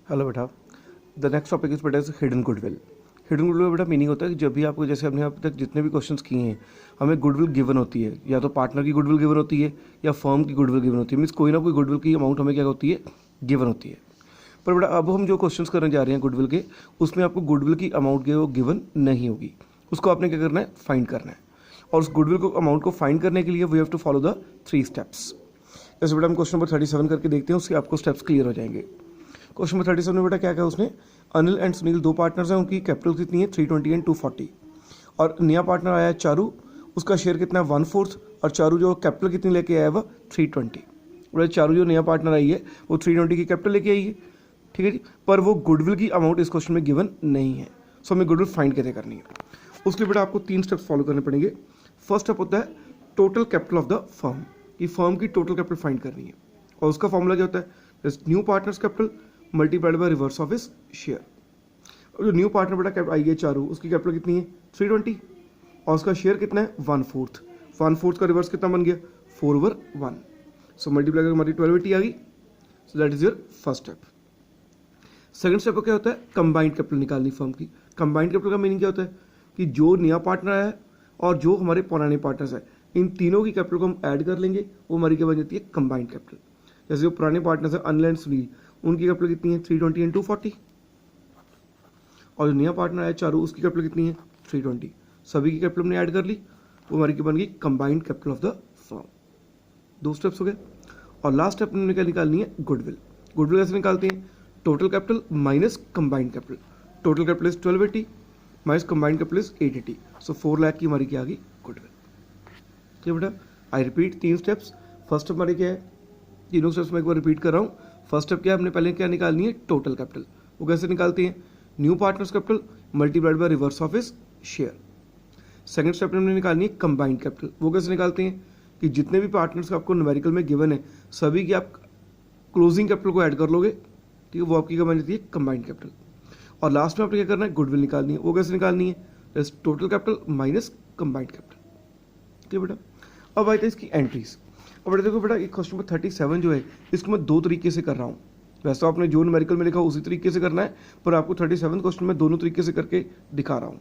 Hello बेटा, the next topic is बेटा hidden goodwill. Hidden goodwill बेटा मीनिंग होता है कि जब भी आपको, जैसे हमने अब तक जितने भी क्वेश्चंस किए हैं, हमें गुडविल गिवन होती है, या तो पार्टनर की गुडविल गिवन होती है या फर्म की गुडविल गिवन होती है। मीन्स कोई ना कोई गुडविल की अमाउंट हमें क्या होती है, गिवन होती है। पर बेटा अब हम जो क्वेश्चंस करने जा रहे हैं गुडविल के, उसमें आपको गुडविल की अमाउंट के वो गिवन नहीं होगी। उसको आपने क्या करना है, फाइंड करना है। और उस गुडविल को अमाउंट को फाइंड करने के लिए we have to follow the 3 steps. जैसे बेटा हम क्वेश्चन नंबर 37 करके देखते हैं, उसके आपको स्टेप्स क्लियर हो जाएंगे। क्वेश्चन नंबर 37 में बेटा क्या कहा उसने, अनिल एंड सुनील 2 पार्टनर्स हैं, उनकी कैपिटल कितनी है 320 एंड 240। और नया पार्टनर आया है चारू, उसका शेयर कितना है 1/4, और चारू जो कैपिटल कितनी लेके आया है वह 320। बोले चारू जो नया पार्टनर आई है वो 320 की कैपिटल लेके आई है, ठीक है जी। पर वो गुडविल की अमाउंट इस क्वेश्चन में गिवन नहीं है। सो हमें गुडविल फाइंड कैसे करनी है, उसके लिए बेटा आपको 3 स्टेप्स फॉलो करने पड़ेंगे। फर्स्ट स्टेप होता है total capital of the firm, कि फर्म की टोटल कैपिटल फाइंड करनी है। और उसका फॉर्मूला क्या होता है, new partners capital multiplied by reverse of his share. और जो न्यू पार्टनर बेटा आई है चारू, उसकी कैपिटल कितनी है 320, और उसका शेयर कितना है 1/4। 1/4 का रिवर्स कितना बन गया 4/1। सो मल्टीप्लाई करके हमारी 1280 आ गई। So that is your first step. Second step क्या होता है, कंबाइंड कैपिटल निकालनी फर्म की। कंबाइंड कैपिटल का मीनिंग क्या होता है कि जो नया पार्टनर आया है और जो हमारे पुराने पार्टनर्स है, इन तीनों की कैपिटल को हम ऐड कर लेंगे, वो हमारी क्या बन जाती है कंबाइंड कैपिटल। जैसे जो पुराने पार्टनर्स है अनिल एंड सुनील, उनकी कैपिटल कितनी है 320 एंड 240, और जो नया पार्टनर आया चारू, उसकी कैपिटल कितनी है 320। सभी की कैपिटल हमने ऐड कर ली, वो हमारी क्या बन गई combined capital of the firm. 2 steps हो गए। और लास्ट स्टेप हमने क्या निकालनी है, गुडविल। गुडविल कैसे निकालते हैं, total capital minus combined capital. Total capital is 1280 minus combined capital is 880। सो 4 लाख की हमारी क्या आ गई गुडविल। ठीक है बेटा, I repeat 3 steps. First step हमारी क्या है, तीनों स्टेप्स में एक बार रिपीट कर रहा हूँ। फर्स्ट स्टेप क्या है, हमने पहले क्या निकालनी है टोटल कैपिटल। वो कैसे निकालते हैं, new partners capital multiplied by reverse of his share. Second step में हमने निकालनी है कंबाइंड कैपिटल। वो कैसे निकालते हैं कि जितने भी पार्टनर्स आपको न्यूमेरिकल में गिवन है, सभी की आप क्लोजिंग कैपिटल को ऐड कर लोगे, ठीक है, वो आपकी क्या बन जाती है कंबाइंड कैपिटल। और लास्ट में आपने क्या करना है, गुडविल निकालनी है। वो कैसे निकालनी है, total capital minus combined capital. ठीक है बेटा, अब आते हैं इसकी एंट्रीज। अब बेटा देखो बेटा, ये क्वेश्चन नंबर 37 जो है, इसको मैं 2 तरीके से कर रहा हूँ। वैसे तो आपने जो न्यूमेरिकल में लिखा उसी तरीके से करना है, पर आपको 37 क्वेश्चन में दोनों तरीके से करके दिखा रहा हूँ।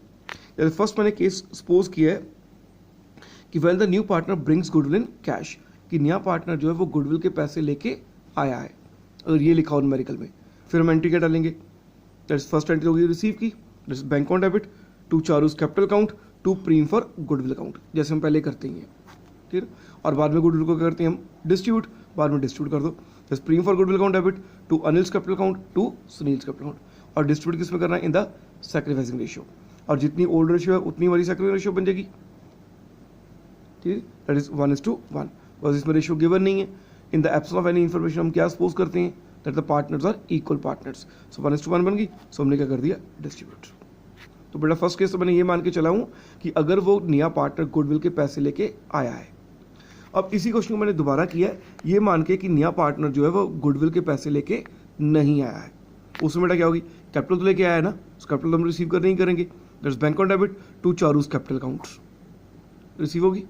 जैसे फर्स्ट मैंने केस सपोज किया है कि when the new partner brings goodwill in cash, कि नया पार्टनर जो है वो गुडविल के पैसे लेके आया है, अगर ये लिखा हो न्यूमेरिकल में। फिर हम एंट्री क्या डालेंगे, दैट्स फर्स्ट एंट्री होगी रिसीव की, that's bank on debit to Charu's capital account to premium for goodwill account, जैसे हम पहले करते ही हैं, ठीक है। और बाद में गुडविल को क्या करते हैं हम, डिस्ट्रीब्यूट, बाद में डिस्ट्रीब्यूट कर दो। जैसे premium for goodwill account debit to Anil's capital account to Sunil's capital account, और डिस्ट्रीब्यूट किस में करना है, इन द सैक्रिफाइसिंग रेशियो। और जितनी ओल्ड रेशियो है उतनी हमारी सैक्रिफाइसिंग रेशियो बन जाएगी, ठीक है, दैट इज 1:1। बस इसमें रेशियो गिवन नहीं है। In the absence of any information हम क्या सपोज करते हैं, that the partners are equal partners. So 1:1 बन गई, सो हमने क्या कर दिया डिस्ट्रीब्यूट। तो बेटा फर्स्ट केस तो मैंने ये मान के चला हूँ कि अगर वो नया पार्टनर गुडविल के पैसे लेके आया है। अब इसी क्वेश्चन को मैंने दोबारा किया है, ये मान के कि नया पार्टनर जो है वो गुडविल के पैसे लेके नहीं आया है। उसमें बेटा क्या होगी, कैपिटल तो लेके आया है ना, उस कैपिटल तो हम रिसीव कर नहीं करेंगे, that's bank on debit to Charu's capital account, receive होगी।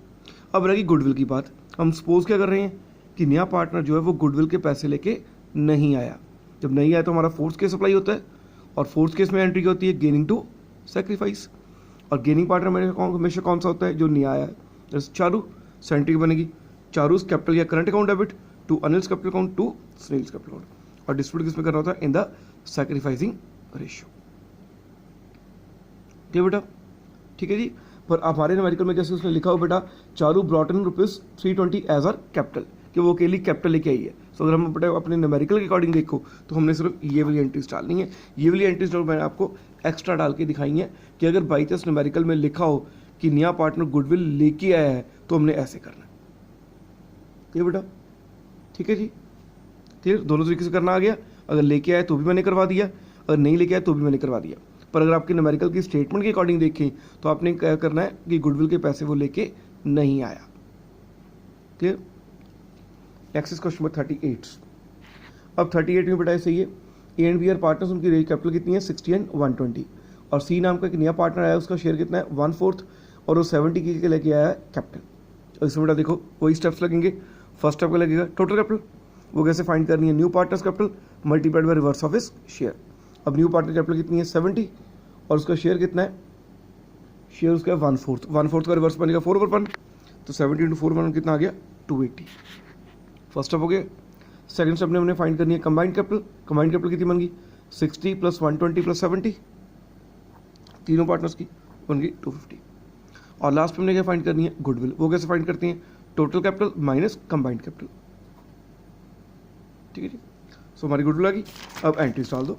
अब रहेगी गुडविल की बात। हम सपोज क्या कर रहे हैं कि नया पार्टनर जो है वो गुडविल के पैसे लेके नहीं आया। जब नहीं आया तो हमारा फोर्थ केस अप्लाई होता है, और फोर्थ केस में एंट्री क्या होती है, गेनिंग टू सैक्रिफाइस। और गेनिंग पार्टनर हमेशा कौन सा होता है, जो नया आया है, जैसे चारू। सो एंट्री बनेगी चारूज कैपिटल या current account debit to Anil's capital account to Sunil's capital account, और डिस्ट्रीब्यूट किस में करना होता है, इन द सैक्रिफाइसिंग रेशियो। ठीक है बेटा, ठीक है जी। पर हमारे न्यूमेरिकल में जैसे उसने लिखा हो बेटा, Charu brought in ₹320 as our capital, कि वो अकेली कैपिटल लेके आई है। सो अगर हम अपने न्यूमेरिकल के अकॉर्डिंग देखो तो हमने सिर्फ ये वाली एंट्रीज डालनी है। ये वाली एंट्रीज जो मैंने आपको एक्स्ट्रा डाल के दिखाई है कि अगर बाई चांस न्यूमेरिकल में लिखा हो कि नया पार्टनर गुडविल लेके आया है, तो हमने ऐसे करना है। ठीक है बेटा, ठीक है जी, ठीक है, दोनों तरीके से करना आ गया। अगर लेके आया तो भी मैंने करवा दिया, अगर नहीं लेके आया तो भी मैंने करवा दिया। पर अगर आपके न्यूमेरिकल की स्टेटमेंट के अकॉर्डिंग देखें तो आपने क्या करना है कि गुडविल के पैसे वो लेके नहीं आया। ठीक है, नेक्स्ट इज क्वेश्चन नंबर 38। अब 38 में बेटा ऐसे ही है, A and B are partners, उनकी रेज कैपिटल कितनी है 60 एंड 120, और सी नाम का एक नया पार्टनर आया, उसका शेयर कितना है 1/4, और वो 70 की लेके आया है कैपिटल। और इसमें बेटा देखो वही स्टेप्स लगेंगे। फर्स्ट स्टेप का लगेगा टोटल कैपिटल, वो कैसे फाइंड करनी है, new partners capital multiplied by reverse of his share. अब न्यू पार्टनर कैपिटल कितनी है 70 और उसका शेयर कितना है, शेयर उसका है 1/4, 1/4 का रिवर्स बनेगा 4/1, तो 70 इंटू 4/1 कितना आ गया 280। फर्स्ट स्टेप हो गया। सेकंड स्टेप में हमने फाइंड करनी है कंबाइंड कैपिटल। कंबाइंड कैपिटल कितनी बन गई 60 + 120 + 70, तीनों पार्टनर्स की बन गई 250। और लास्ट में हमने क्या फाइंड करनी है गुडविल। वो कैसे फाइंड करते हैं, total capital minus combined capital. ठीक है जी, सो हमारी गुडविल आ गई। अब एंट्रीज डाल दो।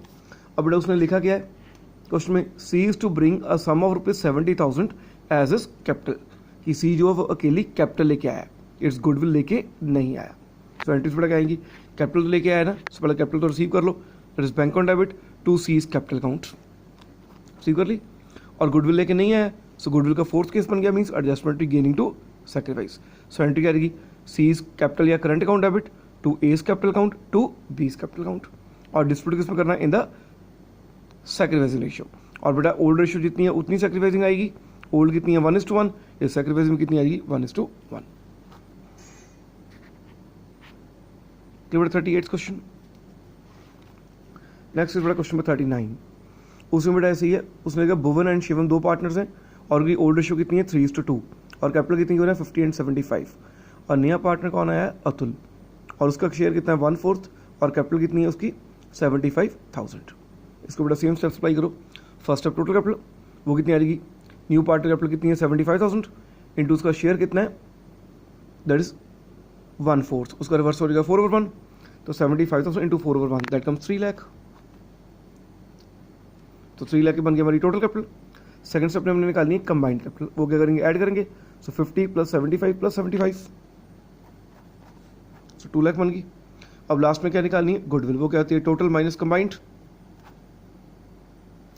अब बेटा उसने लिखा क्या है क्वेश्चन में, C is to bring a sum of ₹70,000 as is capital, कि सी जो है वो अकेली कैपिटल लेके आया, इट्स गुडविल लेके नहीं आया। तो एंट्रीज बेटा क्या आएंगी, कैपिटल तो लेके आया ना, सो पहले कैपिटल तो रिसीव कर लो, that is bank on debit to C is capital account, receive कर ली। और गुडविल लेके नहीं आया, सो गुडविल का फोर्थ केस बन गया, means adjustment to gaining to sacrifice. So entry क्या रहेगी, सी इज कैपिटल या current account debit to A's capital account to B's capital account. और डिस्प्यूट किस में करना है, इन द सैक्रिफाइसिंग रेशियो। और बेटा ओल्ड रेशियो जितनी है उतनी सैक्रिफाइसिंग आएगी, ओल्ड कितनी है 1:1, ये सैक्रिफाइसिंग में कितनी आएगी 1:1। Clear 38 question. नेक्स्ट इज बेटा क्वेश्चन नंबर 39। उसमें बेटा ऐसे ही है, उसने कहा भुवन एंड शिवम दो पार्टनर्स हैं और उनकी ओल्ड रेशियो कितनी है 3:2 और कैपिटल कितनी हो रहा है 50 एंड 75। और नया पार्टनर कौन आया है अतुल, और उसका शेयर कितना है 1/4 और कैपिटल कितनी है उसकी 75,000। इसको बेटा सेम स्टेप्स अप्लाई करो। फर्स्ट स्टेप टोटल कैपिटल वो कितनी आ जाएगी, न्यू पार्टनर कैपिटल कितनी है 75,000 इंटू उसका शेयर कितना है दैट इज 1/4, उसका रिवर्स हो जाएगा 4/1, तो 75,000 इंटू 4/1 दैट कम्स 3 लाख। तो 3 लाख की बन गई हमारी टोटल कैपिटल। सेकंड स्टेप में हमने निकालनी है कंबाइंड कैपिटल, वो क्या करेंगे ऐड करेंगे, सो 50 + 75 + 75, सो 2 लाख बन गई। अब लास्ट में क्या निकालनी है गुडविल, वो क्या होती है टोटल माइनस कंबाइंड।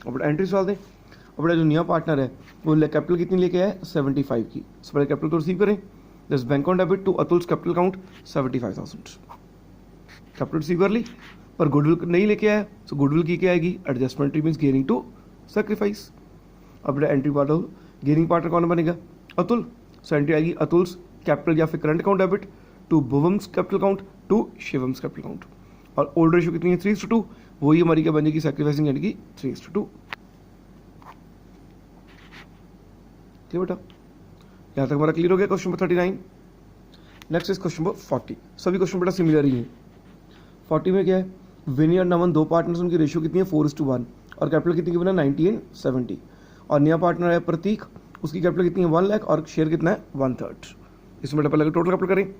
अब एंट्रीज डाल दें। अब जो नया पार्टनर है वो कैपिटल कितनी लेके आया 75 की, सो पहले कैपिटल तो रिसीव करें, this bank on debit to Atul's capital account 75,000, capital receive कर ली। पर गुडविल नहीं लेके आया, सो गुडविल की क्या आएगी adjustment means gaining to sacrifice. अब एंट्री पार्टनर गेनिंग पार्टनर कौन बनेगा अतुल, सो एंट्री आएगी अतुल्स कैपिटल या फिर current account debit to Bhuvam's capital account to Shivam's capital account. और ओल्ड रेशियो कितनी है 3:2, वही हमारी क्या बनेगी सैक्रिफाइसिंग यानी कि 3:2। क्लियर बेटा, यहाँ तक हमारा क्लियर हो गया question number 39। Next is question number 40। सभी क्वेश्चन बेटा सिमिलर ही हैं। 40 में क्या है, विनी और नमन दो पार्टनर्स, उनकी रेशियो कितनी है 4:1 और कैपिटल कितनी की बना 90 एंड 70। और नया पार्टनर है प्रतीक, उसकी कैपिटल कितनी है 1 लाख और शेयर कितना है 1/3। इसमें बेटा पहले टोटल कैपिटल करें,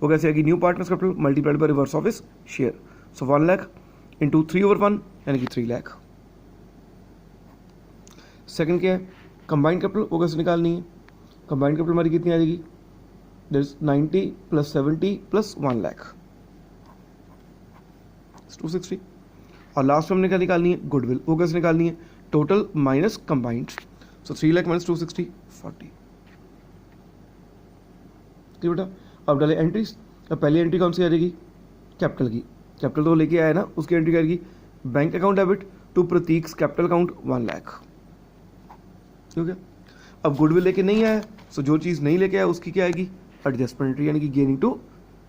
वो कैसे आएगी new partners capital multiplied by reverse of his share, so 1 lakh into 3/1 यानी कि 3 लाख। सेकंड क्या है कंबाइंड कैपिटल, वो कैसे निकालनी है, कंबाइंड कैपिटल हमारी कितनी आ जाएगी दैट इज 90 + 70 + 1 लाख 260। और लास्ट में हमने क्या निकालनी है गुडविल, वो कैसे निकालनी है टोटल माइनस कंबाइंड, सो 3 लाख माइनस 260 40। ठीक बेटा, अब डाले एंट्रीज। अब पहली एंट्री कौन सी आ जाएगी कैपिटल की, कैपिटल तो लेके आया ना, उसकी एंट्री आएगी bank account debit to Prateek's capital account 1 lakh. ठीक है, अब गुडविल लेके नहीं आया, सो जो चीज़ नहीं लेके आया उसकी क्या आएगी एडजस्टमेंट एंट्री यानी कि gaining to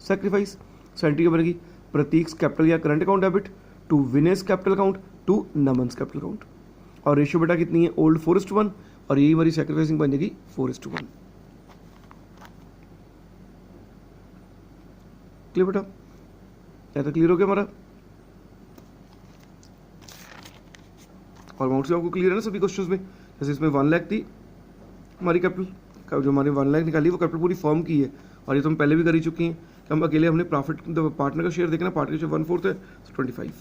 sacrifice. So entry क्या बनेगी प्रतीक्स कैपिटल या करंट अकाउंट डेबिट टू विनेस capital account to Naman's capital account. और रेशियो बेटा कितनी है ओल्ड 4:1 और यही हमारी सैक्रिफाइसिंग बन जाएगी 4:1। क्लियर बेटा, क्या क्लियर हो गया हमारा, और अमाउंट से आपको क्लियर है ना सभी क्वेश्चंस में। जैसे इसमें 1 लाख थी हमारी कैपिटल, जो हमारी 1 लाख निकाली वो कैपिटल पूरी फर्म की है, और ये तो हम पहले भी कर ही चुकी हैं कि हम अकेले हमने प्रॉफिट पार्टनर का शेयर देखना, पार्टनर का शेयर 1/4 है 25।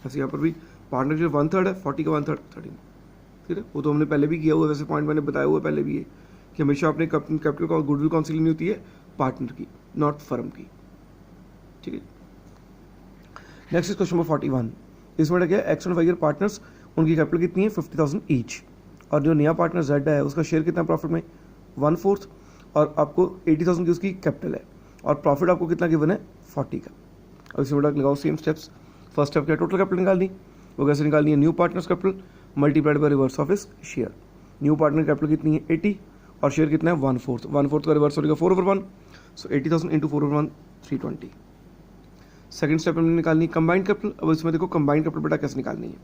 ऐसे यहाँ पर भी पार्टनर का शेयर 1/3 है, 40 का 1/3 13। ठीक है, वो तो हमने पहले भी किया हुआ, वैसे पॉइंट मैंने बताया हुआ पहले भी है कि हमेशा अपने कैपिटल का गुडविल कौन सी लेनी होती है पार्टनर की, नॉट फर्म की। ठीक है, नेक्स्ट इज क्वेश्चन नंबर 41। इसमें क्या है एक्स एंड वाई पार्टनर्स, उनकी कैपिटल कितनी है 50,000 ईच, और जो नया पार्टनर जेड है उसका शेयर कितना प्रॉफिट में 1/4 और आपको 80,000 की उसकी कैपिटल है, और प्रॉफिट आपको कितना गिवन है 40 का। अब इसमें लगाओ सेम स्टेप्स। फर्स्ट स्टेप क्या टोटल कैपिटल निकालनी, वो कैसे निकालनी है new partners capital multiplied by reverse of his share. New partner capital कितनी है 80 और शेयर कितना है 1/4, 1/4 का रिवर्स हो जाएगा 4/1, सो 80,000 इंटू 4/1 320। सेकंड स्टेप हमने निकालनी है कंबाइंड कैपिटल। अब इसमें देखो कंबाइंड कैपिटल बेटा कैसे निकालनी है।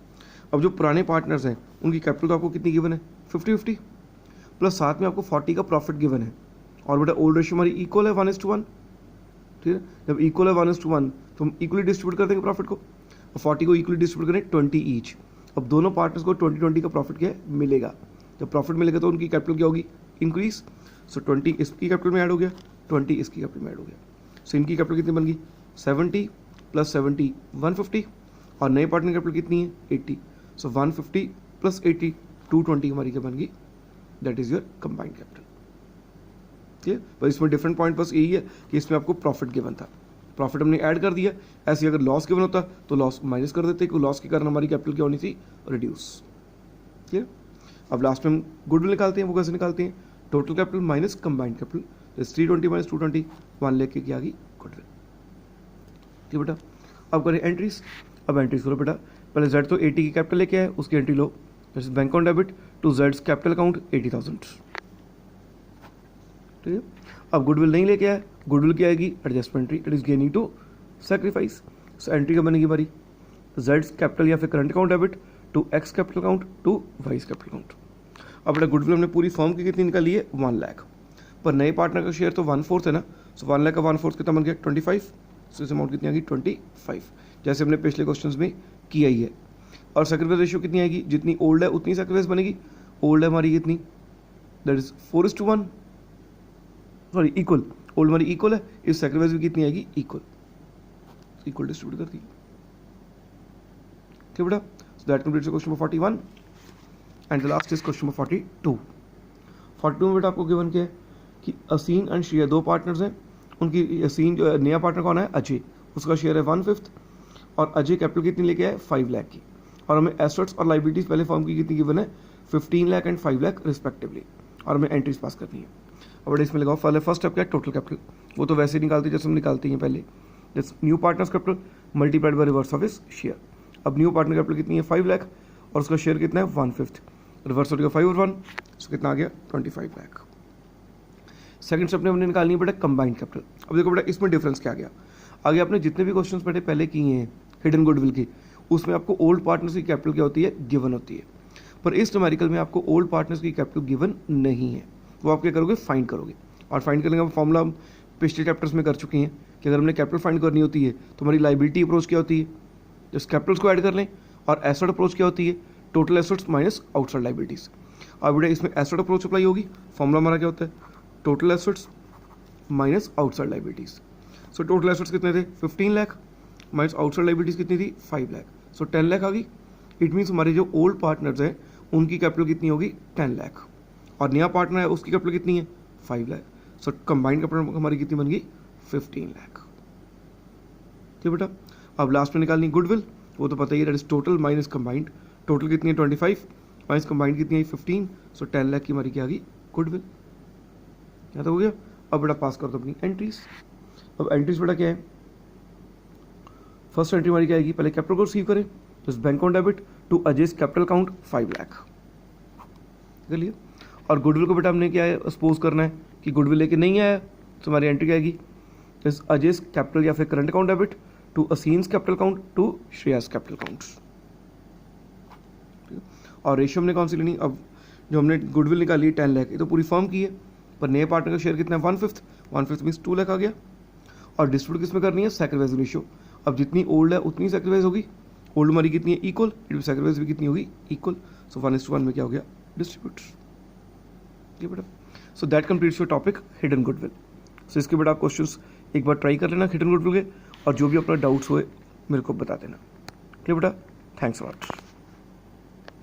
अब जो पुराने पार्टनर्स हैं उनकी कैपिटल तो आपको कितनी गिवन है 50-50, प्लस साथ में आपको 40 का प्रॉफिट गिवन है, और बेटा ओल्ड रेशियो हमारी इक्वल है 1:1, ठीक है। जब इक्वल है 1:1 तो हम इक्वली डिस्ट्रीब्यूट कर देंगे प्रॉफिट को, और 40 को इक्वली डिस्ट्रीब्यूट करें 20 ईच। अब दोनों पार्टनर्स को 20-20 का प्रॉफिट क्या है मिलेगा। जब प्रॉफिट मिलेगा तो उनकी कैपिटल क्या होगी इंक्रीज। सो 20 इसकी कैपिटल में ऐड हो गया, 20 इसकी कैपिटल में ऐड हो गया। सो इनकी कैपिटल कितनी बन गई 70 + 70 150, और नए पार्टनर कैपिटल कितनी है 80। सो 150 + 80 220 हमारी क्या बन गई, that is your combined capital. ठीक है, पर इसमें डिफरेंट पॉइंट बस यही है कि इसमें आपको प्रॉफिट गिवन था, प्रॉफिट हमने ऐड कर दिया। ऐसे अगर लॉस गिवन होता तो लॉस माइनस कर देते, क्योंकि लॉस के कारण हमारी कैपिटल क्या होनी थी रिड्यूस। ठीक है, अब लास्ट में हम गुडविल निकालते हैं। वो कैसे निकालते हैं, total capital minus combined capital, 320 - 220 1 लेके क्या आ गई गुडविल। ठीक बेटा, अब करें एंट्रीज। अब एंट्रीज करो बेटा, पहले जेड तो 80 की कैपिटल लेके आए, उसकी एंट्री लो, बैंक अकाउंट डेबिट टू जेड्स कैपिटल अकाउंट 80,000। ठीक है, अब गुडविल नहीं लेके आए, गुडविल क्या आएगी adjustment entry, it is gaining to sacrifice. So entry क्या बनेगी हमारी, जेड्स कैपिटल या फिर current account debit to X capital account to Y's capital account. अब बेटा गुडविल हमने पूरी फॉर्म की कितनी निकाली है 1 लाख, पर नए पार्टनर का शेयर तो 1/4 है ना। सो 1 लाख का 1/4 कितना बन गया 25। सो इस अमाउंट कितनी आ गई 25, जैसे हमने पिछले क्वेश्चन में किया ही है। और सैक्रिफाइस रेशियो कितनी आएगी, जितनी ओल्ड है उतनी सैक्रिफाइस बनेगी। ओल्ड है हमारी कितनी, that is 4:1, sorry equal, old हमारी इक्वल है, इस सैक्रिफाइस भी कितनी आएगी इक्वल डिस्ट्रीब्यूट कर दी। ठीक बेटा, so that completes question number 41 and the last is question number 42। 42 में बेटा आपको गिवन क्या है कि असीन एंड श्रेया दो पार्टनर्स हैं, उनकी असीन जो नया पार्टनर कौन है अजय, उसका शेयर है 1/5, और अजय कैपिटल कितनी लेके आए 5 लाख की, और हमें एसेट्स और लाइबिलिटीज पहले फॉर्म की कितनी गिवन है 15 लाख एंड 5 लाख रिस्पेक्टिवली, और हमें एंट्रीज पास करनी है। अब इसमें लगाओ पहले फर्स्ट स्टेप क्या है टोटल कैपिटल, वो तो वैसे ही निकालते जैसे हम निकालते हैं पहले, जैसे new partners capital multiplied by reverse of his share. अब न्यू पार्टनर कैपिटल कितनी है 5 लाख, और उसका शेयर कितना है 1/5, रिवर्स हो गया 5 और 1, सो कितना आ गया 25 लाख। सेकंड स्टेप में हमने निकालनी है बेटा कंबाइंड कैपिटल। अब देखो बेटा इसमें डिफरेंस क्या आ गया, आगे आपने जितने भी क्वेश्चंस बेटे पहले किए हैं हिडन गुडविल के, उसमें आपको ओल्ड पार्टनर्स की कैपिटल क्या होती है गिवन होती है, पर इस न्यूमेरिकल में आपको ओल्ड पार्टनर्स की कैपिटल गिवन नहीं है। वो आप क्या करोगे फाइंड करोगे, और फाइंड करने का फॉर्मूला हम पिछले चैप्टर्स में कर चुके हैं कि अगर हमने कैपिटल फाइंड करनी होती है तो हमारी लाइबिलिटी अप्रोच क्या होती है, जस्ट कैपिटल्स को ऐड कर लें, और एसेट अप्रोच क्या होती है total assets minus outside liabilities. अब बेटा इसमें एसेट अप्रोच अप्लाई होगी, फॉर्मूला हमारा क्या होता है total assets minus outside liabilities. So total assets कितने थे 15 लाख, माइनस आउटसाइड लाइबिलिटीज कितनी थी 5 लाख, सो 10 लाख आ गई। इट मीन्स हमारे जो ओल्ड पार्टनर्स हैं उनकी कैपिटल कितनी होगी 10 लाख, और नया पार्टनर है उसकी कैपिटल कितनी है 5 लाख, सो कंबाइंड कैपिटल हमारी कितनी बन गई 15 लाख। ठीक बेटा, अब लास्ट में निकालनी गुडविल, वो तो पता ही है that is total minus combined, total कितनी है 25 माइनस कंबाइंड कितनी है 15, सो 10 लाख की हमारी क्या आ गई गुडविल। याद हो गया। अब बेटा पास कर दो अपनी एंट्रीज। अब एंट्रीज बेटा क्या है, फर्स्ट एंट्री हमारी क्या आएगी, पहले कैपिटल को रिसीव करें, तो bank account debit to Ajay's capital account 5 lakh कर लिया। और गुडविल को बेटा हमने क्या है सपोज करना है कि गुडविल लेके नहीं आया, तो हमारी एंट्री क्या आएगी अजयस कैपिटल या फिर current account debit to Aseen's capital account to Shreyas capital account. और रेशियो हमने कौन सी लेनी, अब जो हमने गुडविल निकाली 10 लाख, ये तो पूरी फर्म की है, पर नए पार्टनर का शेयर कितना है 1/5 मीन्स 2 लाख आ गया। और डिस्ट्रीब्यूट किस में करनी है सैक्रिफाइस रेशियो, अब जितनी ओल्ड है उतनी सैक्रिफाइस होगी, ओल्ड हमारी कितनी है इक्वल, इट सैक्रिफाइस भी कितनी होगी इक्वल, सो 1:1 में क्या हो गया डिस्ट्रीब्यूट। ठीक बेटा, so that completes your topic hidden goodwill. So इसके बेटा आप क्वेश्चंस एक बार ट्राई कर लेना हिडन गुडविल के, और जो भी अपना डाउट्स हुए मेरे को बता देना। ठीक बेटा, थैंक्स अ लॉट।